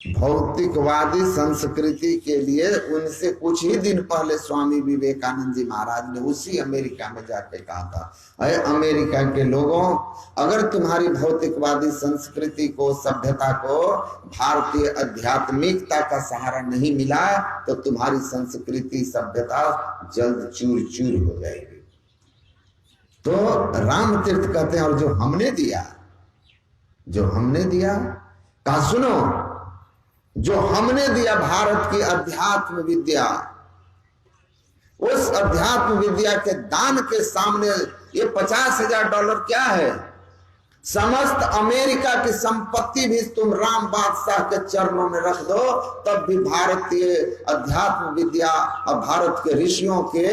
भौतिकवादी संस्कृति के लिए उनसे कुछ ही दिन पहले स्वामी विवेकानंद जी महाराज ने उसी अमेरिका में जाके कहा था, अरे अमेरिका के लोगों, अगर तुम्हारी भौतिकवादी संस्कृति को, सभ्यता को भारतीय आध्यात्मिकता का सहारा नहीं मिला तो तुम्हारी संस्कृति, सभ्यता जल्द चूर चूर हो जाएगी। तो राम तीर्थ कहते हैं, और जो हमने दिया कहा, सुनो, जो हमने दिया भारत की अध्यात्म विद्या, उस अध्यात्म विद्या के दान के सामने ये $50,000 क्या है? समस्त अमेरिका की संपत्ति भी तुम राम बादशाह के चरणों में रख दो, तब भी भारतीय अध्यात्म विद्या और भारत के ऋषियों के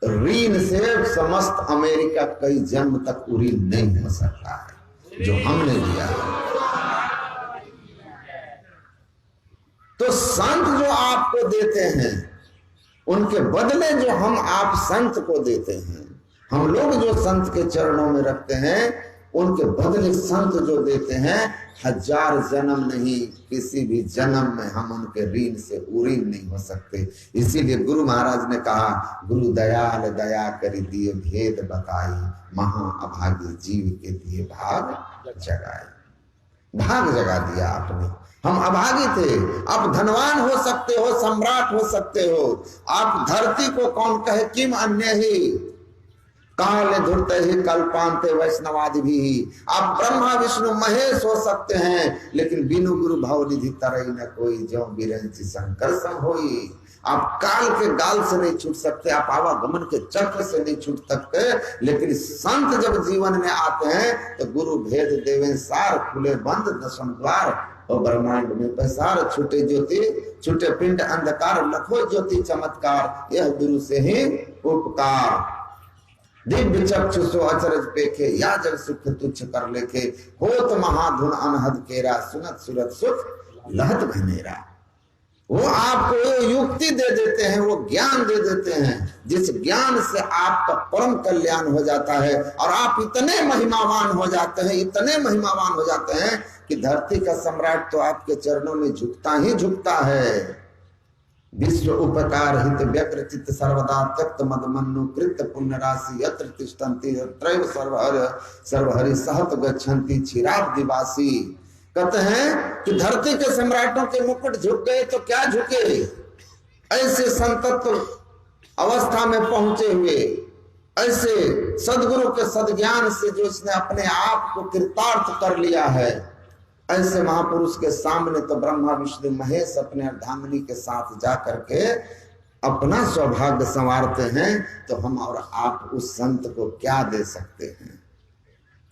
ऋण से समस्त अमेरिका कई जन्म तक उरीन नहीं हो सकता है, जो हमने दिया है। तो संत जो आपको देते हैं, उनके बदले जो हम आप संत को देते हैं, हम लोग जो संत के चरणों में रखते हैं, उनके बदले संत जो देते हैं, 1000 जन्म नहीं, किसी भी जन्म में हम उनके ऋण से उरीन नहीं हो सकते। इसीलिए गुरु महाराज ने कहा, गुरु दयाल दया करी दिए भेद बताई, महा अभागी जीव के दिए भाग जगाए। भाग जगा दिया आपने। हम अभागी थे, आप धनवान हो सकते हो, सम्राट हो सकते हो। आप धरती को कौन कहे किम अन्य ही, काले धुरते ही कल्पांते वैष्णवादि भी। आप ब्रह्मा विष्णु महेश हो सकते हैं, लेकिन बिनु गुरु भाव निधि तरई न कोई, जो बिरंची शंकर सम होई। आप काल के गाल से नहीं छूट सकते, आप आवागमन के चक्र से नहीं छूट सकते, लेकिन संत जब जीवन में आते हैं तो गुरु भेद देवे सार, खुले बंद दशम द्वार, और ब्रह्मांड में पसार, छूटे ज्योति छूटे पिंड अंधकार, लखो ज्योति चमत्कार, यह गुरु से ही उपकार। दिव्य चक्षु सो अचरज पेखे, या जग सुख तुच्छ कर लेखे, होत महाधुन अनहद केरा, सुनत सुरत सुख लहत भनेरा। वो आपको युक्ति दे देते हैं, वो ज्ञान दे देते हैं, जिस ज्ञान से आपका परम कल्याण हो जाता है, और आप इतने महिमावान हो जाते हैं, इतने महिमावान हो जाते हैं कि धरती का सम्राट तो आपके चरणों में झुकता ही झुकता है। विश्व उपकार हित व्यग्र चित्त सर्वदा त्यक्त मद मन्नु कृत पुण्य राशि, यत्र तिष्ठन्ति त्रैव सर्वहरि सहत गच्छन्ति क्षीराब्धि दिवासी। कहते हैं कि धरती के सम्राटों के मुकुट झुक गए तो क्या झुके, ऐसे संतत्व अवस्था में पहुंचे हुए, ऐसे सदगुरु के सदज्ञान से जो इसने अपने आप को कृतार्थ कर लिया है, ऐसे महापुरुष के सामने तो ब्रह्मा विष्णु महेश अपने अर्धांगिनी के साथ जा करके अपना सौभाग्य संवारते हैं। तो हम और आप उस संत को क्या दे सकते हैं,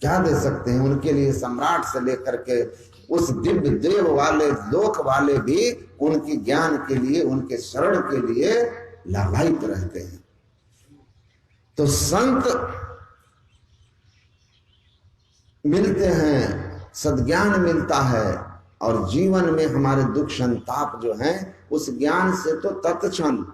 क्या दे सकते हैं? उनके लिए सम्राट से लेकर के उस दिव्य देव वाले लोक वाले भी उनकी ज्ञान के लिए, उनके शरण के लिए लालायित रहते हैं। तो संत मिलते हैं, सद्ज्ञान मिलता है, और जीवन में हमारे दुख संताप जो हैं, उस ज्ञान से तो तत्क्षण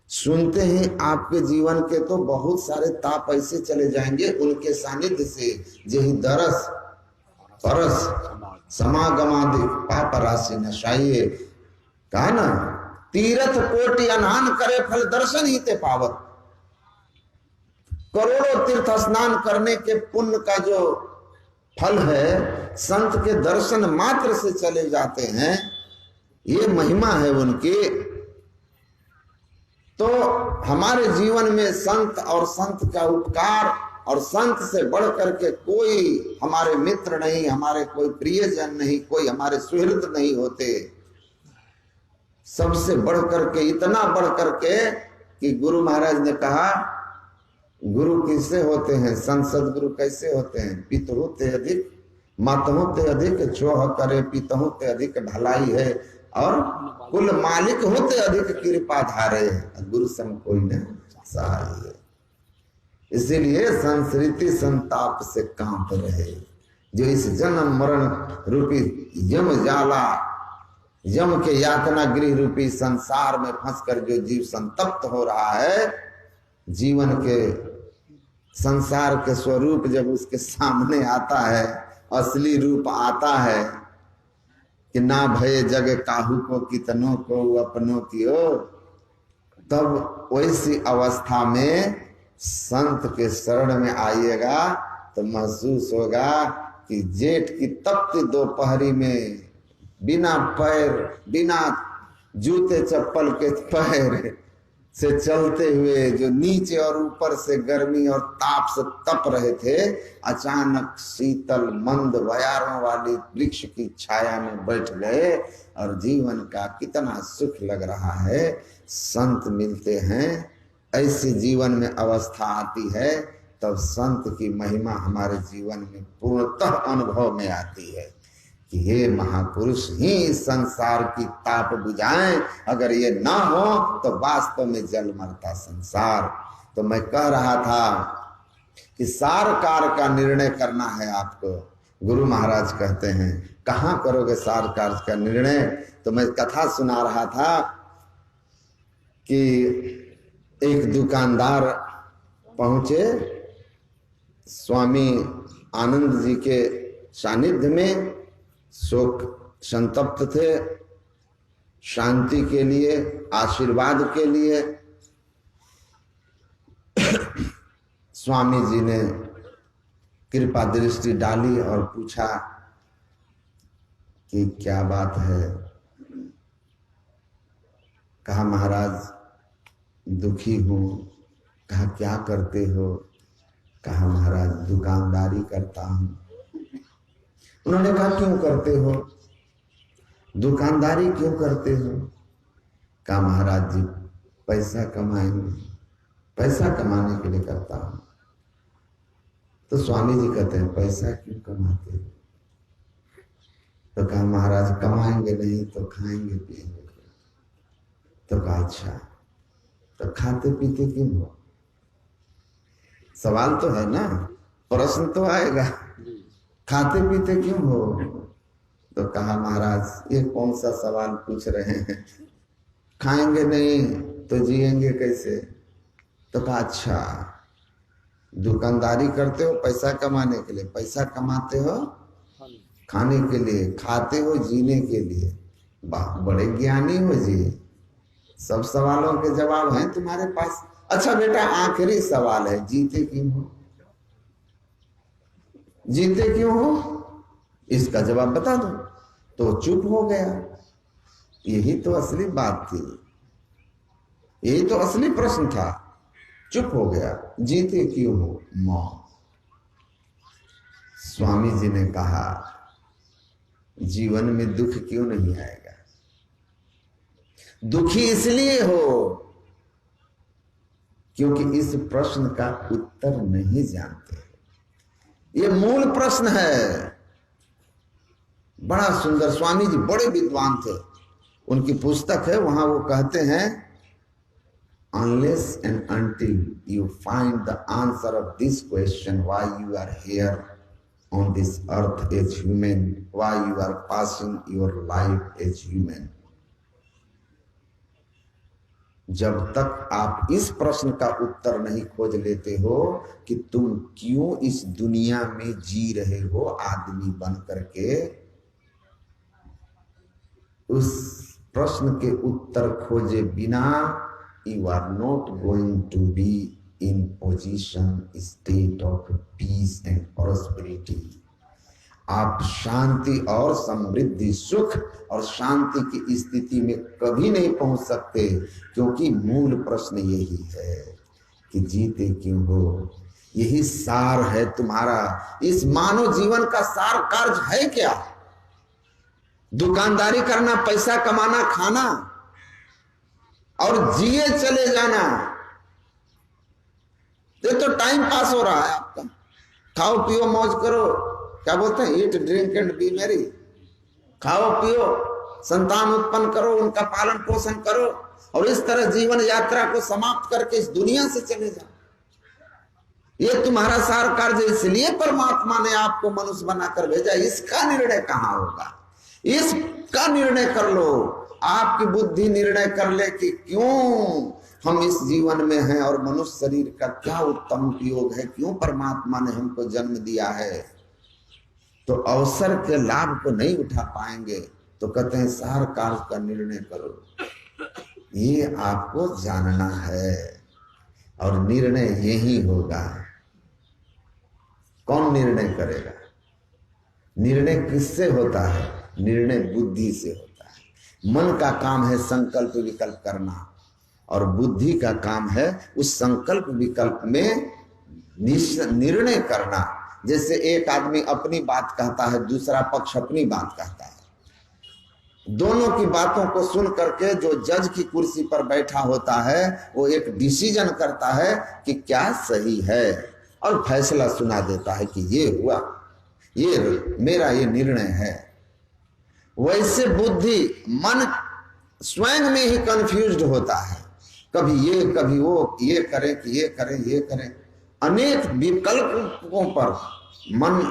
सुनते हैं आपके जीवन के तो बहुत सारे ताप ऐसे चले जाएंगे उनके सानिध्य से। यही दरस परस समागमादि पाप राशि नशाइए, कहा ना, तीर्थ कोटि अनहान करे फल दर्शन ही ते पावत। करोड़ों तीर्थ स्नान करने के पुण्य का जो फल है, संत के दर्शन मात्र से चले जाते हैं, ये महिमा है उनकी। तो हमारे जीवन में संत और संत का उपकार, और संत से बढ़ करके कोई हमारे मित्र नहीं, हमारे कोई प्रियजन नहीं, कोई हमारे सुहृद नहीं होते। सबसे बढ़ करके, इतना बढ़ करके कि गुरु महाराज ने कहा, गुरु किससे होते हैं? संत सदगुरु कैसे होते हैं? पितहु ते अधिक मातहु ते अधिक, चोह करे पितहु ते अधिक भलाई है, और कुल मालिक होते अधिक कृपा धारे, गुरु सम कोई न सहाय है। इसीलिए संस्कृति संताप से कांप रहे, जो इस जन्म मरण रूपी यम जाला, यम के यातना गृह रूपी संसार में फंसकर जो जीव संतप्त हो रहा है, जीवन के संसार के स्वरूप जब उसके सामने आता है, असली रूप आता है, कि ना भय जग काहू को कितनों को अपनों की हो, तब वैसी अवस्था में संत के शरण में आइएगा तो महसूस होगा कि जेठ की तपती दोपहरी में बिना पैर, बिना जूते चप्पल के पैर से चलते हुए जो नीचे और ऊपर से गर्मी और ताप से तप रहे थे, अचानक शीतल मंद बयारों वाली वृक्ष की छाया में बैठ गए और जीवन का कितना सुख लग रहा है। संत मिलते हैं, ऐसी जीवन में अवस्था आती है, तब संत की महिमा हमारे जीवन में पूर्णतः अनुभव में आती है कि ये महापुरुष ही इस संसार की ताप बुझाएं, अगर ये ना हो तो वास्तव में जल मरता संसार। तो मैं कह रहा था कि सारकार का निर्णय करना है आपको। गुरु महाराज कहते हैं कहाँ करोगे सारकार का निर्णय। तो मैं कथा सुना रहा था कि एक दुकानदार पहुंचे स्वामी आनंद जी के सानिध्य में, शोक संतप्त थे, शांति के लिए, आशीर्वाद के लिए। स्वामी जी ने कृपा दृष्टि डाली और पूछा कि क्या बात है। कहा महाराज दुखी हूं। कहा क्या करते हो। कहा महाराज दुकानदारी करता हूं। उन्होंने कहा क्यों करते हो, दुकानदारी क्यों करते हो। कहा महाराज जी पैसा कमाएंगे, पैसा कमाने के लिए करता हूं। तो स्वामी जी कहते हैं पैसा क्यों कमाते हो। तो कहा महाराज कमाएंगे नहीं तो खाएंगे पिएंगे। तो कहा अच्छा तो खाते पीते क्यों हो। सवाल तो है ना, प्रश्न तो आएगा, खाते पीते क्यों हो। तो कहा महाराज ये कौन सा सवाल पूछ रहे हैं, खाएंगे नहीं तो जिएंगे कैसे। तो कहा अच्छा दुकानदारी करते हो पैसा कमाने के लिए, पैसा कमाते हो खाने के लिए, खाते हो जीने के लिए। वाह बड़े ज्ञानी हो जी, सब सवालों के जवाब हैं तुम्हारे पास। अच्छा बेटा आखिरी सवाल है, जीते क्यों हो, जीते क्यों हो, इसका जवाब बता दो। तो चुप हो गया। यही तो असली बात थी, यही तो असली प्रश्न था। चुप हो गया, जीते क्यों हो, मौत। स्वामी जी ने कहा जीवन में दुख क्यों नहीं आएगा। दुखी इसलिए हो क्योंकि इस प्रश्न का उत्तर नहीं जानते। ये मूल प्रश्न है। बड़ा सुंदर, स्वामी जी बड़े विद्वान थे, उनकी पुस्तक है, वहां वो कहते हैं unless and until you find the answer of this question, why you are here on this earth as human, why you are passing your life as human, जब तक आप इस प्रश्न का उत्तर नहीं खोज लेते हो कि तुम क्यों इस दुनिया में जी रहे हो आदमी बन करके, उस प्रश्न के उत्तर खोजे बिना you are not going to be in position state of peace and prosperity। आप शांति और समृद्धि, सुख और शांति की स्थिति में कभी नहीं पहुंच सकते, क्योंकि मूल प्रश्न यही है कि जीते क्यों हो। यही सार है तुम्हारा। इस मानव जीवन का सार कार्य है क्या। दुकानदारी करना, पैसा कमाना, खाना और जिए चले जाना, ये तो टाइम पास हो रहा है आपका। खाओ पियो मौज करो, क्या बोलते हैं, eat drink and B Mary. खाओ पियो, संतान उत्पन्न करो, उनका पालन पोषण करो और इस तरह जीवन यात्रा को समाप्त करके इस दुनिया से चले जाओ। ये तुम्हारा सार कार्य, इसलिए परमात्मा ने आपको मनुष्य बनाकर भेजा। इसका निर्णय कहाँ होगा, इसका निर्णय कर लो। आपकी बुद्धि निर्णय कर ले कि क्यों हम इस जीवन में हैं और मनुष्य शरीर का क्या उत्तम उपयोग है, क्यों परमात्मा ने हमको जन्म दिया है। तो अवसर के लाभ को नहीं उठा पाएंगे। तो कहते हैं सार कार्य का निर्णय करो, ये आपको जानना है और निर्णय यही होगा। कौन निर्णय करेगा? निर्णय किससे होता है? निर्णय बुद्धि से होता है। मन का काम है संकल्प विकल्प करना और बुद्धि का काम है उस संकल्प विकल्प में निर्णय करना। जैसे एक आदमी अपनी बात कहता है, दूसरा पक्ष अपनी बात कहता है, दोनों की बातों को सुन करके जो जज की कुर्सी पर बैठा होता है वो एक डिसीजन करता है कि क्या सही है और फैसला सुना देता है कि ये हुआ, ये मेरा ये निर्णय है। वैसे बुद्धि मन स्वयं में ही कंफ्यूज्ड होता है, कभी ये कभी वो, ये करें कि ये करें, ये करें, अनेक विकल्पों पर मन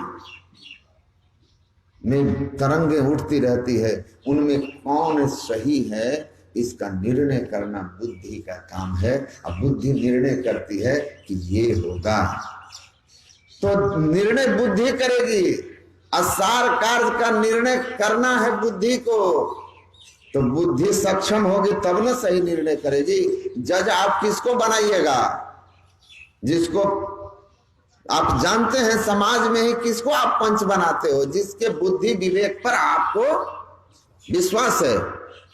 में तरंगे उठती रहती है। उनमें कौन सही है इसका निर्णय करना बुद्धि का काम है। अब बुद्धि निर्णय करती है कि ये होगा, तो निर्णय बुद्धि करेगी। असार कार्य का निर्णय करना है बुद्धि को, तो बुद्धि सक्षम होगी तब ना सही निर्णय करेगी। जज आप किसको बनाइएगा? जिसको आप जानते हैं समाज में ही किसको आप पंच बनाते हो? जिसके बुद्धि विवेक पर आपको विश्वास है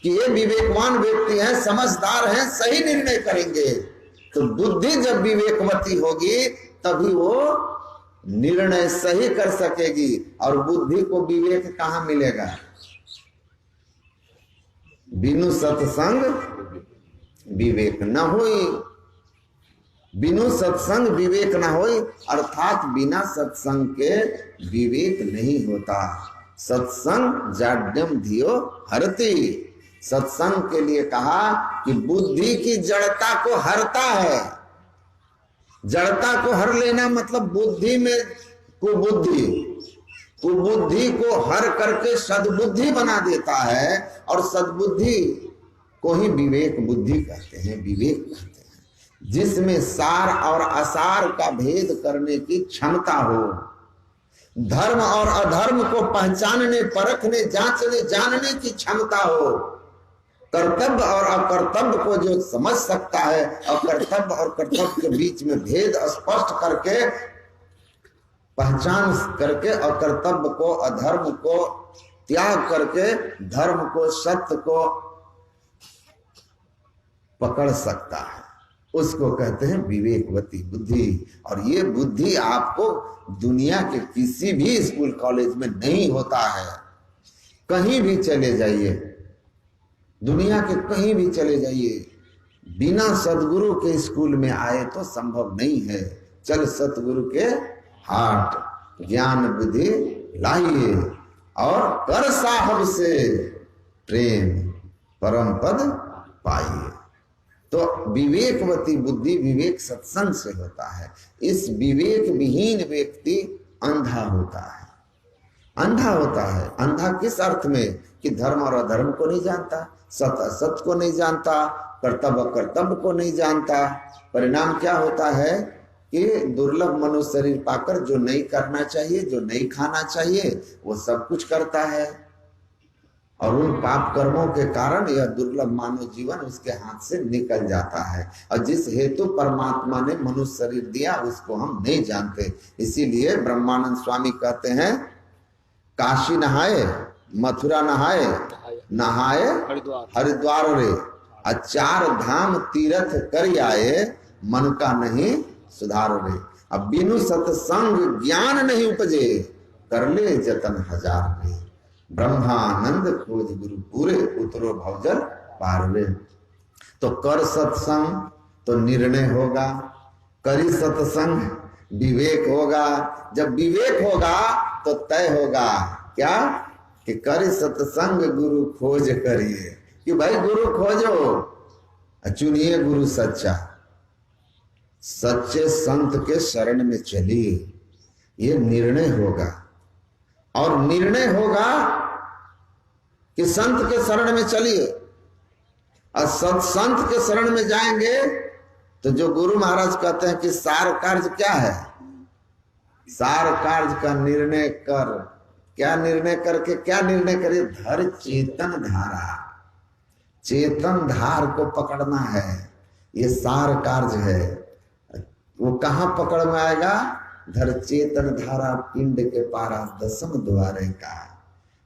कि ये विवेकवान व्यक्ति हैं, समझदार हैं, सही निर्णय करेंगे। तो बुद्धि जब विवेकवती होगी तभी वो निर्णय सही कर सकेगी। और बुद्धि को विवेक कहाँ मिलेगा? बिनु सत्संग विवेक न होई, बिनु सत्संग विवेक न होई, अर्थात बिना सत्संग के विवेक नहीं होता। सत्संग जाड्यम धियो हरति, सत्संग के लिए कहा कि बुद्धि की जड़ता को हरता है। जड़ता को हर लेना मतलब बुद्धि में कुबुद्धि, कुबुद्धि को हर करके सद्बुद्धि बना देता है। और सद्बुद्धि को ही विवेक बुद्धि कहते हैं, विवेक कहते हैं, जिसमें सार और असार का भेद करने की क्षमता हो, धर्म और अधर्म को पहचानने, परखने, जांचने, जानने की क्षमता हो, कर्तव्य और अकर्तव्य को जो समझ सकता है, अकर्तव्य और कर्तव्य के बीच में भेद स्पष्ट करके, पहचान करके अकर्तव्य को, अधर्म को त्याग करके धर्म को, सत्य को पकड़ सकता है, उसको कहते हैं विवेकवती बुद्धि। और ये बुद्धि आपको दुनिया के किसी भी स्कूल कॉलेज में नहीं होता है। कहीं भी चले जाइए, दुनिया के कहीं भी चले जाइए, बिना सदगुरु के स्कूल में आए तो संभव नहीं है। चल सतगुरु के हाट, ज्ञान बुद्धि लाइए और कर साहब से प्रेम परम पद पाइए। तो विवेकवती बुद्धि विवेक सत्संग से होता है। इस विवेक विहीन व्यक्ति अंधा होता है। अंधा होता है। अंधा किस अर्थ में? कि धर्म और अधर्म को नहीं जानता, सत असत को नहीं जानता, कर्तव्य कर्तव्य को नहीं जानता। परिणाम क्या होता है कि दुर्लभ मनुष्य शरीर पाकर जो नहीं करना चाहिए, जो नहीं खाना चाहिए, वो सब कुछ करता है। और उन पाप कर्मों के कारण यह दुर्लभ मानव जीवन उसके हाथ से निकल जाता है। और जिस हेतु परमात्मा ने मनुष्य शरीर दिया उसको हम नहीं जानते। इसीलिए ब्रह्मानंद स्वामी कहते हैं, काशी नहाए, मथुरा नहाए, नहाए हरिद्वार रे, 4 धाम तीर्थ कर आए, मन का नहीं सुधार रे। अब बिनु सत्संग ज्ञान नहीं उपजे, कर ले जतन हजार रे। ब्रह्मानंद खोज गुरु पूरे, उतरो भवजल पारवे। तो कर सत्संग तो निर्णय होगा, करी सत्संग विवेक होगा। जब विवेक होगा तो तय होगा क्या कि करी सत्संग गुरु खोज करिए, कि भाई गुरु खोजो, चुनिए गुरु सच्चा, सच्चे संत के शरण में चलिए। ये निर्णय होगा। और निर्णय होगा कि संत के शरण में चलिए। और संत के शरण में जाएंगे तो जो गुरु महाराज कहते हैं कि सार कार्य क्या है? सार कार्य का निर्णय कर क्या निर्णय करके, क्या निर्णय करे? धर चेतन धारा, चेतन धार को पकड़ना है, ये सार कार्य है। वो कहाँ पकड़ में आएगा? धर चेतन धारा पिंड के पारा दसम द्वारे का।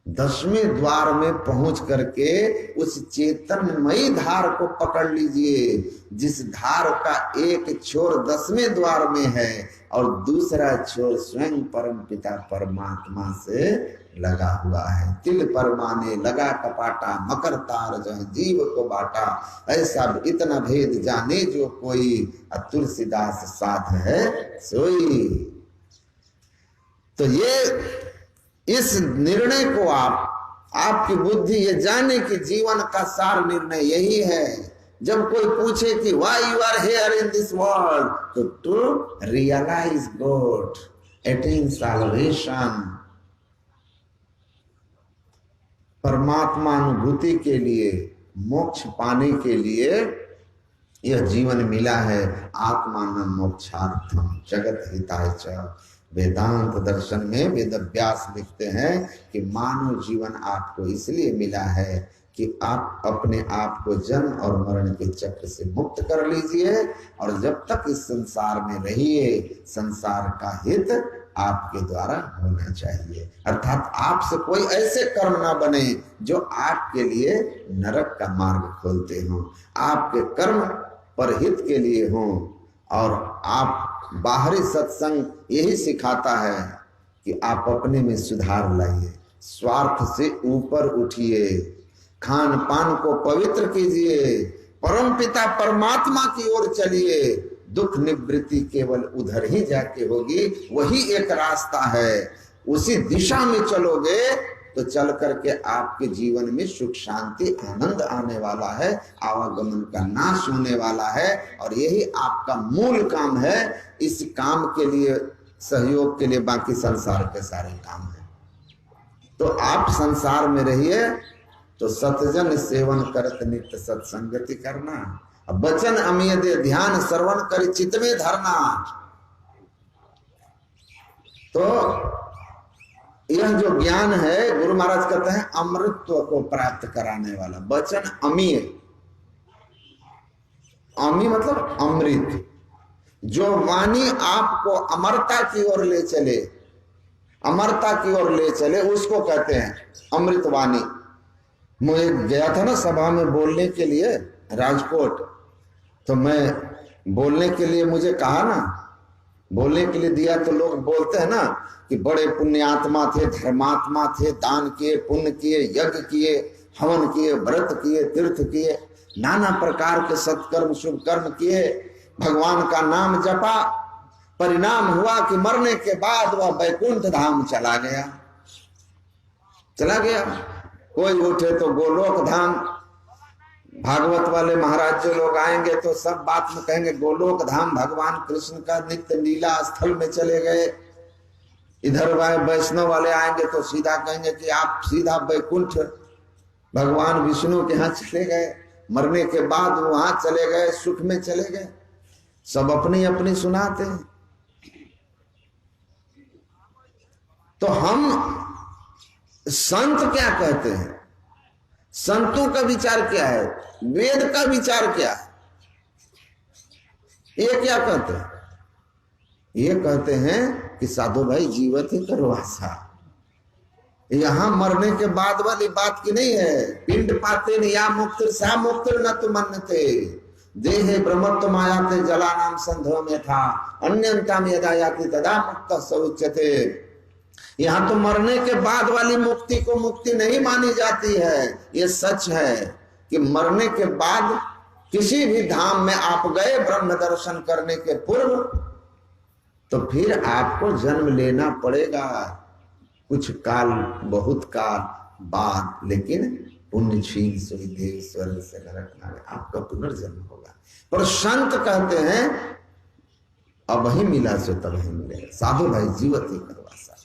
10वें द्वार में पहुंच करके उस चेतनमयी धार को पकड़ लीजिए, जिस धार का एक छोर 10वें द्वार में है और दूसरा छोर स्वयं परम पिता परमात्मा से लगा हुआ है। तिल परमाने लगा कपाटा, मकर तार जह जीव को बाटा, ऐसा इतना भेद जाने जो कोई, तुलसीदास साथ है सोई। तो ये इस निर्णय को आपकी बुद्धि ये जाने कि जीवन का सार निर्णय यही है। जब कोई पूछे कि why you are here in this world, तो to realise God, attain salvation, परमात्मा अनुभूति के लिए, मोक्ष पाने के लिए यह जीवन मिला है। आत्मानं मोक्षार्थम जगत हिताय च। वेदांत दर्शन में वेद व्यास लिखते हैं कि मानव जीवन आपको इसलिए मिला है कि आप अपने आप को जन्म और मरण के चक्र से मुक्त कर लीजिए, और जब तक इस संसार में रहिए संसार का हित आपके द्वारा होना चाहिए। अर्थात आपसे कोई ऐसे कर्म ना बने जो आपके लिए नरक का मार्ग खोलते हों, आपके कर्म परहित के लिए हों। और आप बाहरी सत्संग यही सिखाता है कि आप अपने में सुधार लाइए, स्वार्थ से ऊपर उठिए, खान पान को पवित्र कीजिए, परम पिता परमात्मा की ओर चलिए। दुख निवृत्ति केवल उधर ही जाके होगी, वही एक रास्ता है। उसी दिशा में चलोगे तो चल करके आपके जीवन में सुख शांति आनंद आने वाला है, आवागमन का नाश होने वाला है। और यही आपका मूल काम है। इस काम के लिए, सहयोग के लिए बाकी संसार के सारे काम है। तो आप संसार में रहिए तो सतजन सेवन करत नित्य सत्संगति करना, बचन अमीय दे ध्यान श्रवण कर चित्त में धरना। तो यह जो ज्ञान है, गुरु महाराज कहते हैं अमृतत्व को प्राप्त कराने वाला। वचन अमीय, अमी मतलब अमृत। जो वाणी आपको अमरता की ओर ले चले, अमरता की ओर ले चले, उसको कहते हैं अमृत वाणी। मुझे गया था ना सभा में बोलने के लिए राजकोट, तो मैं बोलने के लिए मुझे कहा ना, बोलने के लिए दिया तो लोग बोलते हैं ना कि बड़े पुण्यात्मा थे, धर्मात्मा थे, दान किए, पुण्य किए, यज्ञ किए, हवन किए, व्रत किए, तीर्थ किए, नाना प्रकार के सत्कर्म शुभ कर्म किए, भगवान का नाम जपा। परिणाम हुआ कि मरने के बाद वह वैकुंठ धाम चला गया। कोई उठे तो गोलोक धाम, भागवत वाले महाराज जो लोग आएंगे तो सब बात में कहेंगे गोलोक धाम भगवान कृष्ण का नित्य लीला स्थल में चले गए। इधर वैष्णव वाले आएंगे तो सीधा कहेंगे कि आप सीधा वैकुंठ भगवान विष्णु के यहाँ चले गए, मरने के बाद वहां चले गए, सुख में चले गए। सब अपनी अपनी सुनाते हैं। तो हम संत क्या कहते हैं? संतों का विचार क्या है? वेद का विचार क्या है? ये क्या कहते हैं? ये कहते हैं कि साधु भाई जीवत ही करवासा, यहां मरने के बाद वाली बात की नहीं है। पिंड पाते न या मुक्त सा मुक्त न तो मनते देहे ब्रह्मत्व मायाते जला नाम संधो में था अन्यंता में यदा याति तदा मुक्त सउच्यते। यहाँ तो मरने के बाद वाली मुक्ति को मुक्ति नहीं मानी जाती है। ये सच है कि मरने के बाद किसी भी धाम में आप गए ब्रह्म दर्शन करने के पूर्व, तो फिर आपको जन्म लेना पड़ेगा कुछ काल, बहुत काल बाद, लेकिन पुण्य क्षीण सोई देव स्वर्ग से नरक नागे, आपका पुनर्जन्म होगा। पर संत कहते हैं अब ही मिला सो तब ही मिलेगा, साधु भाई जीवत ही करवासा।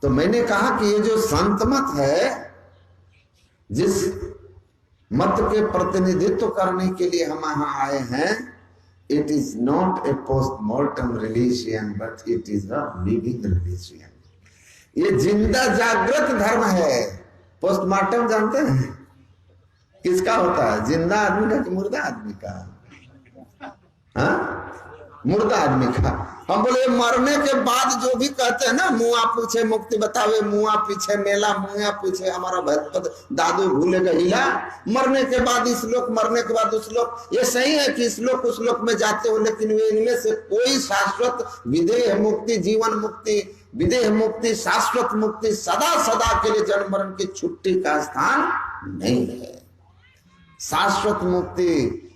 तो मैंने कहा कि ये जो संत मत है, जिस मत के प्रतिनिधित्व करने के लिए हम यहाँ आए हैं, it is not a post-mortem religion, but it is a living religion. ये जिंदा जागृत धर्म है। पोस्टमार्टम जानते हैं किसका होता है? जिंदा आदमी का कि मुर्दा आदमी का? हाँ, मुर्दा आदमी का। हम बोले मरने के बाद जो भी कहते हैं ना, मुआ पूछे मुक्ति बतावे, मुआ पीछे मेला, मुआ पूछे हमारा भगवत दादू भूले गहिला, मरने के बाद इस लोक, मरने के बाद उस लोक। ये सही है कि इस लोक उस लोक में जाते हो, लेकिन वे इनमें से कोई शाश्वत विदेह मुक्ति, जीवन मुक्ति, विदेह मुक्ति, शाश्वत मुक्ति, सदा सदा के लिए जन्म मरण की छुट्टी का स्थान नहीं है। शाश्वत मुक्ति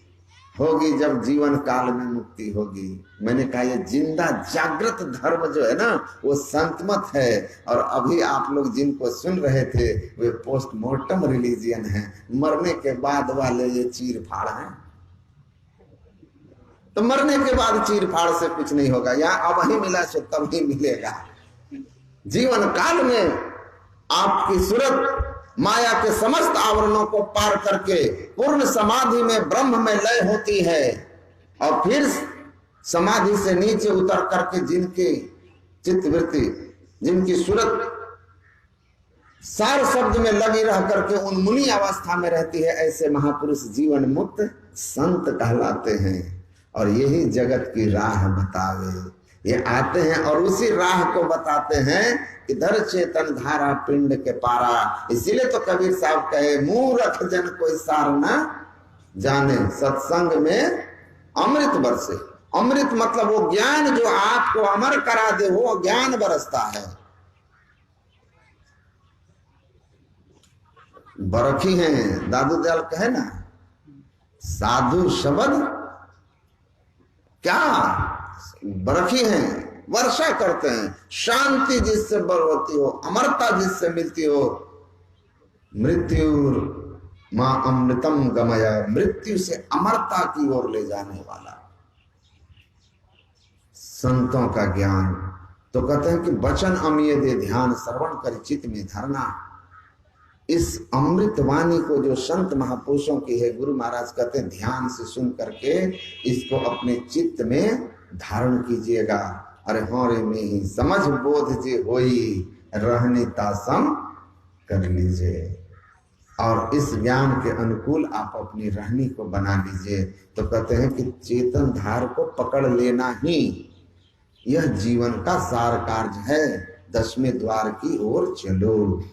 होगी जब जीवन काल में मुक्ति होगी। मैंने कहा ये जिंदा जागृत धर्म जो है ना, वो संतमत है। और अभी आप लोग जिनको सुन रहे थे वे पोस्टमार्टम रिलीजियन है, मरने के बाद वाले ये चीर फाड़ हैं। तो मरने के बाद चीर फाड़ से कुछ नहीं होगा। यहाँ अब ही मिला सो तब ही मिलेगा। जीवन काल में आपकी सूरत माया के समस्त आवरणों को पार करके पूर्ण समाधि में ब्रह्म में लय होती है। और फिर समाधि से नीचे उतर करके जिनकी चित्तवृत्ति, जिनकी सूरत सार शब्द में लगी रह करके उन्मुनी अवस्था में रहती है, ऐसे महापुरुष जीवन मुक्त संत कहलाते हैं। और यही जगत की राह बतावे। ये आते हैं और उसी राह को बताते हैं, इधर चेतन धारा पिंड के पारा। इसीलिए तो कबीर साहब कहे, मूर्ख जन कोई सार न जाने, सत्संग में अमृत बरसे। अमृत मतलब वो ज्ञान जो आपको अमर करा दे, वो ज्ञान बरसता है। बरखी हैं, दादू दयाल कहे ना, साधु शब्द क्या बरखी हैं, वर्षा करते हैं। शांति जिससे बरवती हो, अमरता जिससे मिलती हो। मृत्यु मां अमृतम गमया, मृत्यु से अमरता की ओर ले जाने वाला संतों का ज्ञान। तो कहते हैं कि वचन अमीय दे ध्यान, श्रवण कर चित्त में धरना। इस अमृत वाणी को जो संत महापुरुषों की है, गुरु महाराज कहते हैं ध्यान से सुन करके इसको अपने चित्त में धारण कीजिएगा। अरे हमारे में ही समझ बोध जे होई, रहने तासम कर लीजिए। और इस ज्ञान के अनुकूल आप अपनी रहनी को बना लीजिए। तो कहते हैं कि चेतन धार को पकड़ लेना ही यह जीवन का सार कार्य है। 10वें द्वार की ओर चलो।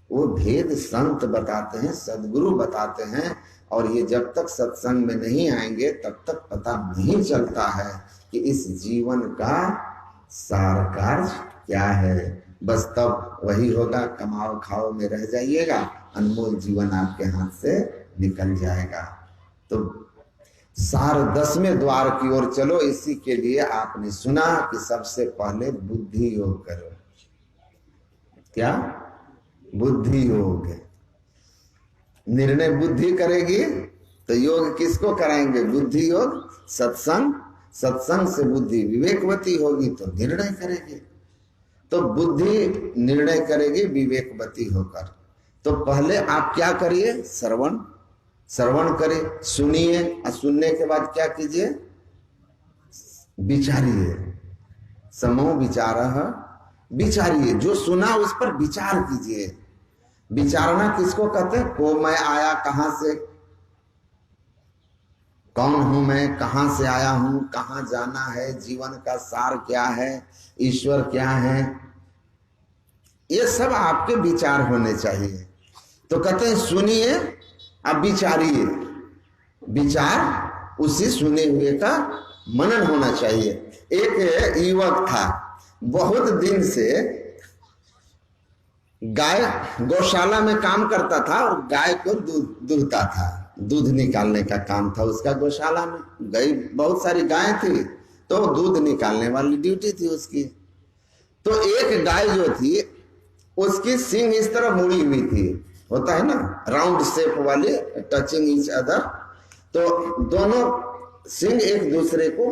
वो भेद संत बताते हैं, सदगुरु बताते हैं। और ये जब तक सत्संग में नहीं आएंगे तब तक पता नहीं चलता है कि इस जीवन का सार कार्य क्या है। बस तब वही होगा, कमाओ खाओ में रह जाइएगा, अनमोल जीवन आपके हाथ से निकल जाएगा। तो सार 10वें द्वार की ओर चलो। इसी के लिए आपने सुना कि सबसे पहले बुद्धि योग करो। क्या? बुद्धि योग। निर्णय बुद्धि करेगी तो योग किसको कराएंगे? बुद्धि योग। सत्संग, सत्संग से बुद्धि विवेकवती होगी तो निर्णय करेगी। तो बुद्धि निर्णय करेगी विवेकवती होकर। तो पहले आप क्या करिए? श्रवण, श्रवण करिए, सुनिए। और सुनने के बाद क्या कीजिए? विचारिए। समो विचारः, विचारिए। जो सुना उस पर विचार कीजिए। विचारना किसको कहते हैं? को मैं आया कहां से, कौन हूं मैं, कहां से आया हूं, कहां जाना है, जीवन का सार क्या है, ईश्वर क्या है, ये सब आपके विचार होने चाहिए। तो कहते हैं सुनिए अब विचारिए। विचार उसी सुने हुए का मनन होना चाहिए। एक युवक था, बहुत दिन से गाय गौशाला में काम करता था और गाय को दूधता था। दूध निकालने का काम था उसका गौशाला में। गई बहुत सारी गायें थी तो दूध निकालने वाली ड्यूटी थी उसकी। तो एक गाय जो थी उसकी सींग इस तरह मुड़ी हुई थी, होता है ना राउंड शेप वाले, टचिंग ईच अदर। तो दोनों सींग एक दूसरे को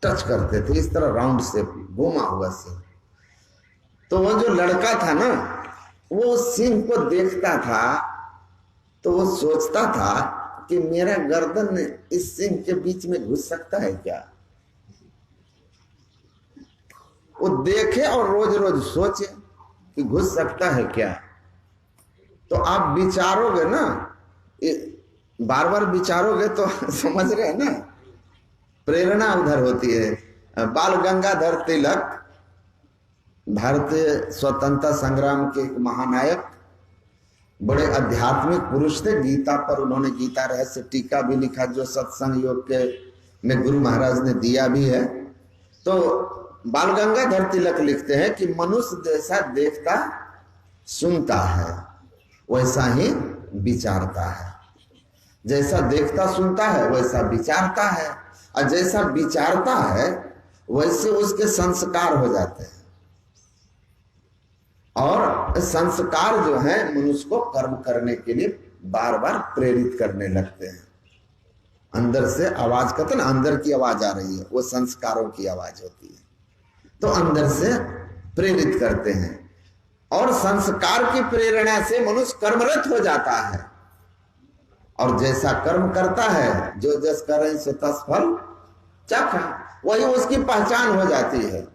टच करते थे, इस तरह राउंड शेप घुमा हुआ सींग। तो वो जो लड़का था ना, वो सिंह को देखता था तो वो सोचता था कि मेरा गर्दन इस सिंह के बीच में घुस सकता है क्या। वो देखे और रोज रोज सोचे कि घुस सकता है क्या। तो आप विचारोगे ना, बार बार विचारोगे तो समझ रहे हैं ना, प्रेरणा उधर होती है। बाल गंगाधर तिलक भारतीय स्वतंत्रता संग्राम के एक महानायक, बड़े आध्यात्मिक पुरुष थे। गीता पर उन्होंने गीता रहस्य टीका भी लिखा जो सत्संग योग के में गुरु महाराज ने दिया भी है। तो बाल गंगाधर तिलक लिखते हैं कि मनुष्य जैसा देखता सुनता है वैसा ही विचारता है, जैसा देखता सुनता है वैसा विचारता है, और जैसा विचारता है वैसे उसके संस्कार हो जाते हैं। और संस्कार जो है मनुष्य को कर्म करने के लिए बार बार प्रेरित करने लगते हैं। अंदर से आवाज, कहते ना अंदर की आवाज आ रही है, वो संस्कारों की आवाज होती है। तो अंदर से प्रेरित करते हैं और संस्कार की प्रेरणा से मनुष्य कर्मरत हो जाता है। और जैसा कर्म करता है, जो जस करें सो तस फल चखा, वही उसकी पहचान हो जाती है,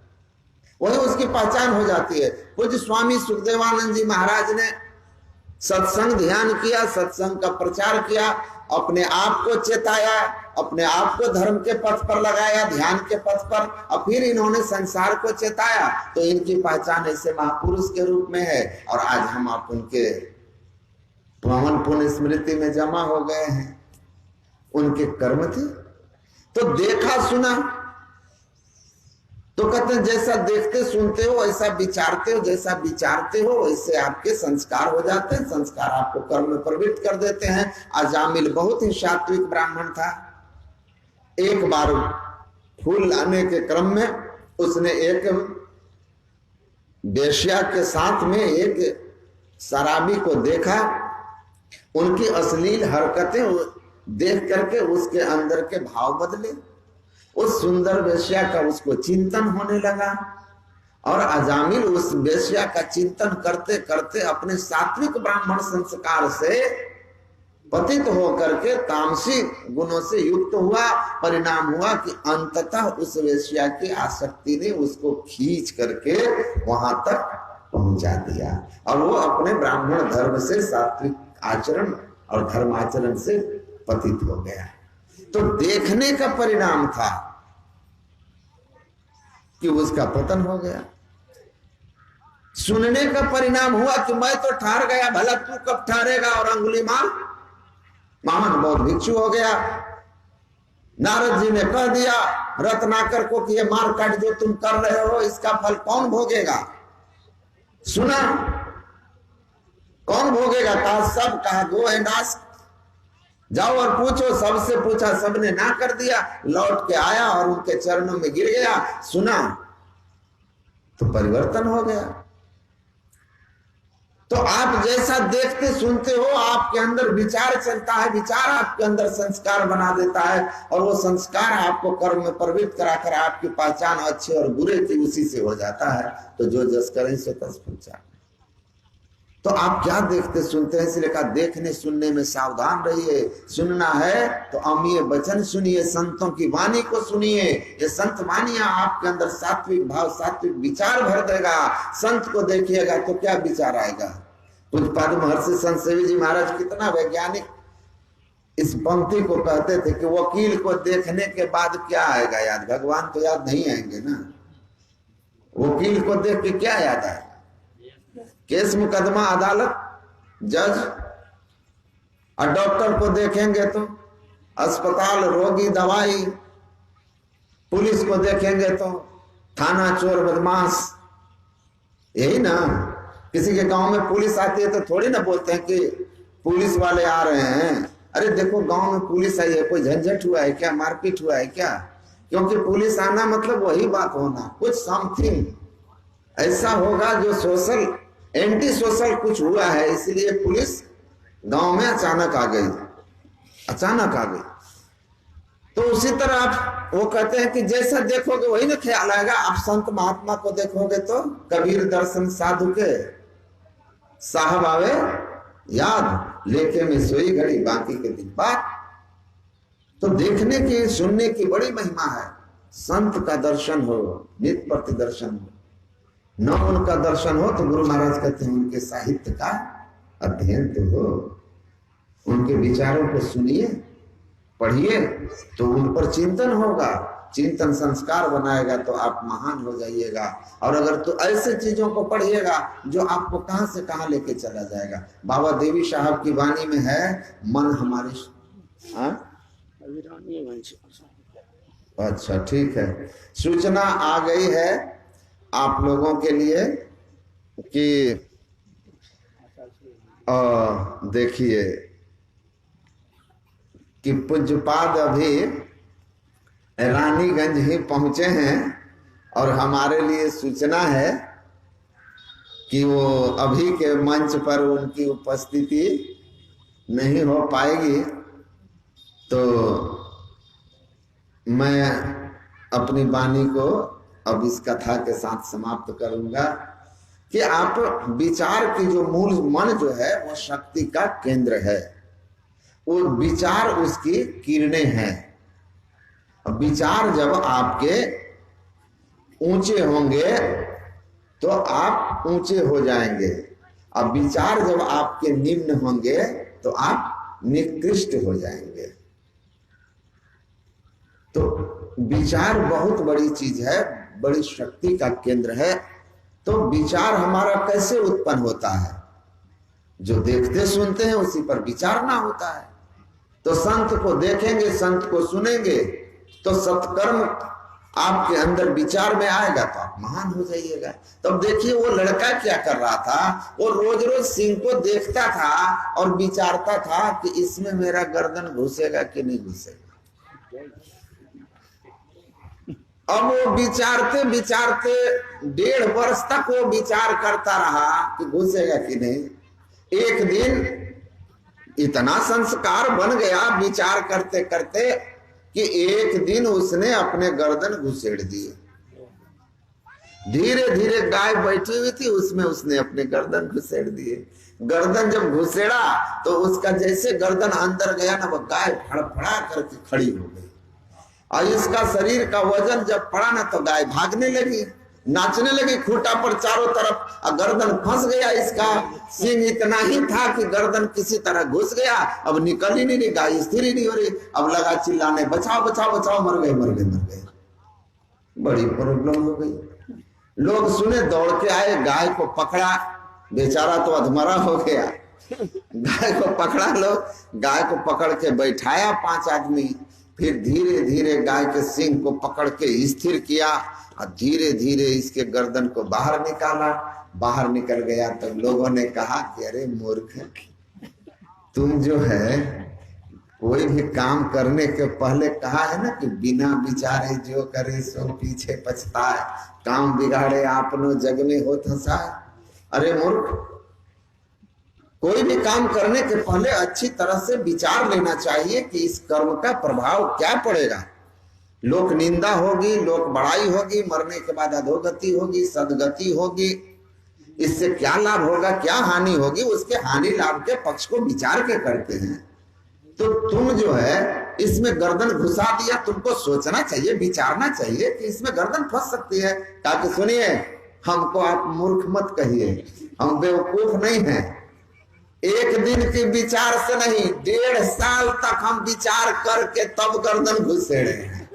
वही उसकी पहचान हो जाती है। पूज्य स्वामी सुखदेवानंद जी महाराज ने सत्संग ध्यान किया, सत्संग का प्रचार किया, अपने आप को चेताया, अपने आप को धर्म के पथ पर लगाया, ध्यान के पथ पर, और फिर इन्होंने संसार को चेताया। तो इनकी पहचान ऐसे महापुरुष के रूप में है। और आज हम आप उनके पवन पुण्य स्मृति में जमा हो गए हैं। उनके कर्म थे तो देखा सुना, तो कहते हैं जैसा देखते सुनते हो ऐसा विचारते हो, जैसा विचारते हो वैसे आपके संस्कार हो जाते हैं, संस्कार आपको कर्म में प्रवृत्त कर देते हैं। अजामिल बहुत ही सात्विक ब्राह्मण था। एक बार फूल लाने के क्रम में उसने एक वेश्या के साथ में एक शराबी को देखा। उनकी अश्लील हरकतें देख करके उसके अंदर के भाव बदले, उस सुंदर वेश्या का उसको चिंतन होने लगा। और अजामिल उस वेश्या का चिंतन करते करते अपने सात्विक ब्राह्मण संस्कार से पतित होकर के तामसी गुणों से युक्त हुआ। परिणाम हुआ कि अंततः उस वेश्या की आसक्ति ने उसको खींच करके वहां तक पहुंचा दिया, और वो अपने ब्राह्मण धर्म से, सात्विक आचरण और धर्माचरण से पतित हो गया। तो देखने का परिणाम था कि उसका पतन हो गया। सुनने का परिणाम हुआ कि मैं तो ठहर गया, भला तू कब ठहरेगा। और अंगुलीमाल महान बौद्ध भिक्षु हो गया। नारद जी ने कह दिया रत्नाकर को कि ये मार काट जो तुम कर रहे हो इसका फल कौन भोगेगा। सुना, कौन भोगेगा? कहा सब, कहा गो एंड आस्क, जाओ और पूछो। सबसे पूछा, सबने ना कर दिया। लौट के आया और उनके चरणों में गिर गया। सुना तो परिवर्तन हो गया। तो आप जैसा देखते सुनते हो आपके अंदर विचार चलता है, विचार आपके अंदर संस्कार बना देता है, और वो संस्कार आपको कर्म में प्रवृत्त कराकर आपकी पहचान अच्छे और बुरे की उसी से हो जाता है। तो जो जस करें सो तस फल। तो आप क्या देखते सुनते हैं, इसलिए कहा देखने सुनने में सावधान रहिए। सुनना है तो अमीय वचन सुनिए, संतों की वाणी को सुनिए। ये संत वाणियां आपके अंदर सात्विक भाव, सात्विक विचार भर देगा। संत को देखिएगा तो क्या विचार आएगा। पूज्यपाद महर्षि संत सेवी जी महाराज कितना वैज्ञानिक इस पंक्ति को कहते थे कि वकील को देखने के बाद क्या आएगा याद, भगवान तो याद नहीं आएंगे ना। वकील को देख के क्या याद आएगा? केस मुकदमा, अदालत, जज। और डॉक्टर को देखेंगे तो अस्पताल, रोगी, दवाई। पुलिस को देखेंगे तो थाना, चोर, बदमाश। यही ना। किसी के गांव में पुलिस आती है तो थोड़ी ना बोलते हैं कि पुलिस वाले आ रहे हैं। अरे देखो गांव में पुलिस आई है, कोई झंझट हुआ है क्या, मारपीट हुआ है क्या? क्योंकि पुलिस आना मतलब वही बात होना, कुछ समथिंग ऐसा होगा जो सोशल, एंटी सोशल कुछ हुआ है, इसलिए पुलिस गांव में अचानक आ गई, अचानक आ गई। तो उसी तरह आप वो कहते हैं कि जैसा देखोगे वही ना ख्याल आएगा। आप संत महात्मा को देखोगे तो कबीर दर्शन साधु के, साहब आवे याद, लेके में सोई घड़ी बाकी के दिन बाद। तो देखने की, सुनने की बड़ी महिमा है। संत का दर्शन हो, नित प्रति दर्शन हो। न उनका दर्शन हो तो गुरु महाराज कहते हैं उनके साहित्य का अध्ययन तो हो, उनके विचारों को सुनिए, पढ़िए, तो उन पर चिंतन होगा, चिंतन संस्कार बनाएगा तो आप महान हो जाइएगा। और अगर तो ऐसे चीजों को पढ़िएगा जो आपको कहां से कहां लेके चला जाएगा। बाबा देवी साहब की वाणी में है, मन हमारी अच्छा ठीक है, सूचना आ गई है आप लोगों के लिए कि देखिए कि पूज्यपाद अभी रानीगंज ही पहुंचे हैं और हमारे लिए सूचना है कि वो अभी के मंच पर उनकी उपस्थिति नहीं हो पाएगी। तो मैं अपनी वाणी को अब इस कथा के साथ समाप्त करूंगा कि आप विचार की जो मूल मन जो है वो शक्ति का केंद्र है, वो विचार उसकी किरणें हैं। विचार जब आपके ऊंचे होंगे तो आप ऊंचे हो जाएंगे, अब विचार जब आपके निम्न होंगे तो आप निकृष्ट हो जाएंगे। तो विचार बहुत बड़ी चीज है, बड़ी शक्ति का केंद्र है। तो विचार हमारा कैसे उत्पन्न होता है? जो देखते सुनते हैं उसी पर विचार ना होता है। तो संत को देखेंगे, संत को सुनेंगे तो सत्कर्म आपके अंदर विचार में आएगा तो आप महान हो जाइएगा। तब देखिए वो लड़का क्या कर रहा था, वो रोज रोज सिंह को देखता था और विचारता था कि इसमें मेरा गर्दन घुसेगा कि नहीं घुसेगा। अब वो विचारते विचारते 1.5 वर्ष तक वो विचार करता रहा कि घुसेगा कि नहीं। एक दिन इतना संस्कार बन गया विचार करते करते कि एक दिन उसने अपने गर्दन घुसेड़ दिए। धीरे धीरे गाय बैठी हुई थी, उसमें उसने अपने गर्दन घुसेड़ दिए। गर्दन जब घुसेड़ा तो उसका जैसे गर्दन अंदर गया ना, वो गाय फड़फड़ा करके खड़ी हो गई। और इसका शरीर का वजन जब पड़ा ना तो गाय भागने लगी, नाचने लगी खूंटा पर चारों तरफ, और गर्दन फंस गया। इसका सिंह इतना ही था कि गर्दन किसी तरह घुस गया, अब निकल ही नहीं रही, गाय स्थिर ही नहीं हो रही। अब लगा चिल्लाने, बचाओ बचाओ बचाओ, मर गए मर गए मर गए। बड़ी प्रॉब्लम हो गई। लोग सुने, दौड़ के आए, गाय को पकड़ा, बेचारा तो अधमरा हो गया। गाय को पकड़ा, लोग गाय को पकड़ के बैठाया 5 आदमी, फिर धीरे धीरे गाय के सिंह को पकड़ के स्थिर किया और धीरे धीरे इसके गर्दन को बाहर निकाला। बाहर निकल गया तो लोगों ने कहा कि अरे मूर्ख, तुम जो है कोई भी काम करने के पहले कहा है ना कि बिना विचारे जो करे सो पीछे पछताए, काम बिगाड़े आपनो जग में हो हंसाए। अरे मूर्ख, कोई भी काम करने के पहले अच्छी तरह से विचार लेना चाहिए कि इस कर्म का प्रभाव क्या पड़ेगा। लोक निंदा होगी, लोक बड़ाई होगी, मरने के बाद अधोगति होगी, सदगति होगी, इससे क्या लाभ होगा, क्या हानि होगी, उसके हानि लाभ के पक्ष को विचार के करते हैं। तो तुम जो है इसमें गर्दन घुसा दिया, तुमको सोचना चाहिए, विचारना चाहिए कि इसमें गर्दन फंस सकती है। ताकि सुनिए, हमको आप मूर्ख मत कहिए, हम बेवकूफ नहीं हैं। एक दिन के विचार से नहीं, 1.5 साल तक हम विचार करके तब गर्दन घुसेड़े हैं।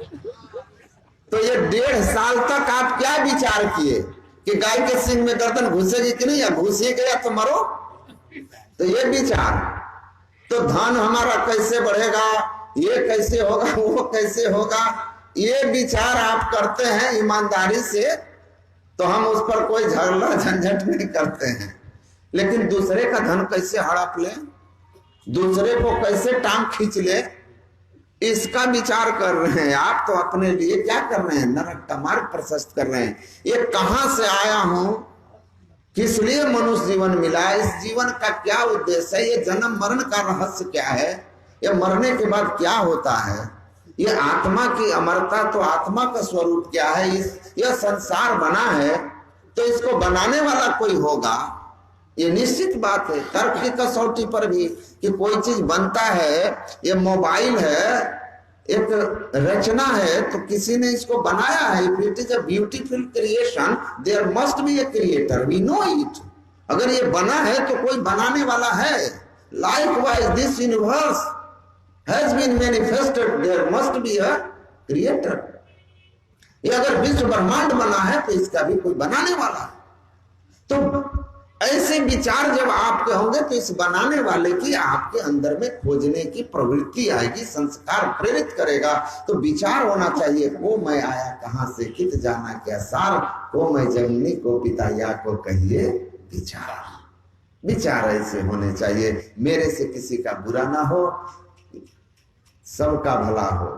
तो ये 1.5 साल तक आप क्या विचार किए कि गाय के सिंह में गर्दन घुसेगी कि नहीं, या घुस ही गया तो मरो। तो ये विचार, तो धन हमारा कैसे बढ़ेगा, ये कैसे होगा, वो कैसे होगा, ये विचार आप करते हैं ईमानदारी से तो हम उस पर कोई झगड़ा झंझट नहीं करते हैं। लेकिन दूसरे का धन कैसे हड़प ले, दूसरे को कैसे टांग खींच ले, इसका विचार कर रहे हैं आप। तो अपने लिए क्या कर रहे हैं, नरक का मार्ग प्रशस्त कर रहे हैं। ये कहां से आया हूं, किस लिए मनुष्य जीवन मिला, इस जीवन का क्या उद्देश्य है, ये जन्म मरण का रहस्य क्या है, ये मरने के बाद क्या होता है, ये आत्मा की अमरता, तो आत्मा का स्वरूप क्या है, यह संसार बना है तो इसको बनाने वाला कोई होगा, ये निश्चित बात है। तर्क की कसौटी पर भी कि कोई चीज बनता है, ये मोबाइल है एक रचना है तो किसी ने इसको बनाया है। If it is a beautiful creation there must be a creator, we know it. अगर ये बना है तो कोई बनाने वाला है। Likewise this universe has been manifested, there must be a creator. ये अगर विश्व ब्रह्मांड बना है तो इसका भी कोई बनाने वाला है। तो ऐसे विचार जब आपके होंगे तो इस बनाने वाले की आपके अंदर में खोजने की प्रवृत्ति आएगी, संस्कार प्रेरित करेगा। तो विचार होना चाहिए, को मैं आया कहां से, कित जाना क्या सार, को मैं जमनी को पिता या को कहिए विचार। विचार ऐसे होने चाहिए, मेरे से किसी का बुरा ना हो, सबका भला हो,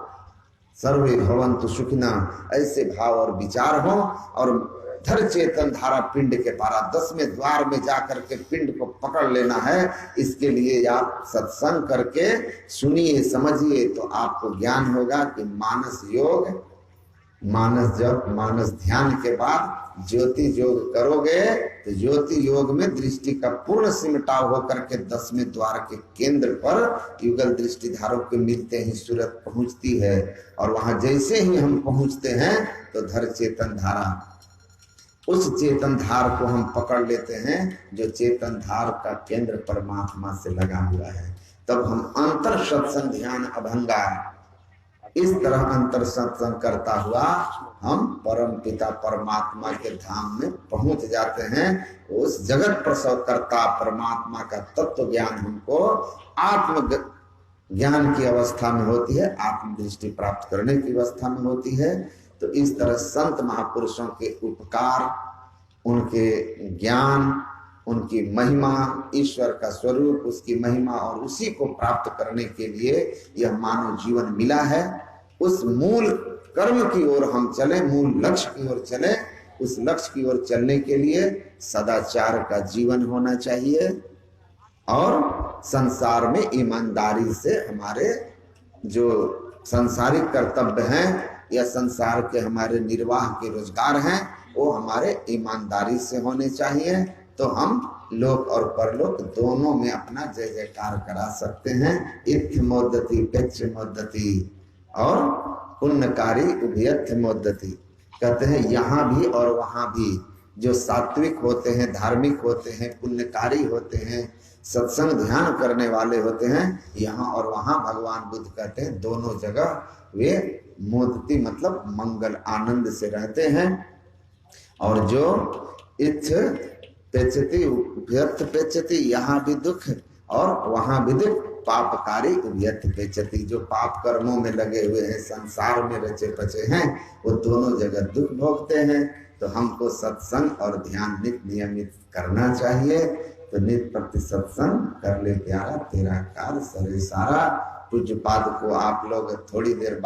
सर्वे भवन्तु सुखिना, ऐसे भाव और विचार हो। और धर चेतन धारा पिंड के पारा, 10वें द्वार में जाकर के पिंड को पकड़ लेना है। इसके लिए आप सत्संग करके सुनिए, समझिए, तो आपको ज्ञान होगा कि मानस योग, मानस जप, मानस ध्यान के बाद ज्योति योग करोगे तो ज्योति योग में दृष्टि का पूर्ण सिमटाव होकर के 10वें द्वार के केंद्र पर युगल दृष्टि धारों के मिलते ही सूरत पहुंचती है। और वहां जैसे ही हम पहुंचते हैं तो धर चेतन धारा, उस चेतन धार को हम पकड़ लेते हैं जो चेतन धार का केंद्र परमात्मा से लगा हुआ है। तब हम अंतर सत्संग ध्यान अभंगा, इस तरह अंतर सत्संग करता हुआ हम परम पिता परमात्मा के धाम में पहुंच जाते हैं। उस जगत प्रसव करता परमात्मा का तत्व ज्ञान हमको आत्म ज्ञान की अवस्था में होती है, आत्म दृष्टि प्राप्त करने की अवस्था में होती है। तो इस तरह संत महापुरुषों के उपकार, उनके ज्ञान, उनकी महिमा, ईश्वर का स्वरूप, उसकी महिमा और उसी को प्राप्त करने के लिए यह मानव जीवन मिला है। उस मूल कर्म की ओर हम चले, मूल लक्ष्य की ओर चले। उस लक्ष्य की ओर चलने के लिए सदाचार का जीवन होना चाहिए और संसार में ईमानदारी से हमारे जो सांसारिक कर्तव्य हैं या संसार के हमारे निर्वाह के रोजगार हैं वो हमारे ईमानदारी से होने चाहिए। तो हम लोक और परलोक दोनों में अपना जय जयकार करा सकते हैं। इत्थ मोदति पेच्छ मोदति और पुण्यकारी उभयत्थ मोदति। कहते हैं यहाँ भी और वहां भी जो सात्विक होते हैं, धार्मिक होते हैं, पुण्यकारी होते हैं, सत्संग ध्यान करने वाले होते हैं, यहाँ और वहां भगवान बुद्ध कहते हैं दोनों जगह वे मोदती मतलब मंगल आनंद से रहते हैं। और जो इच्छ पेचती व्यर्थ पेचती, यहाँ भी दुख और वहां भी दुख, पापकारी व्यर्थ पेचती, जो पाप कर्मों में लगे हुए हैं, संसार में रचे पचे हैं, वो दोनों जगह दुख भोगते हैं। तो हमको सत्संग और ध्यान नियमित करना चाहिए। तो नित्य प्रति सत्संग कर ले प्यारा, तेरा कार सरे सारा। पूज्य पाद को आप लोग थोड़ी देर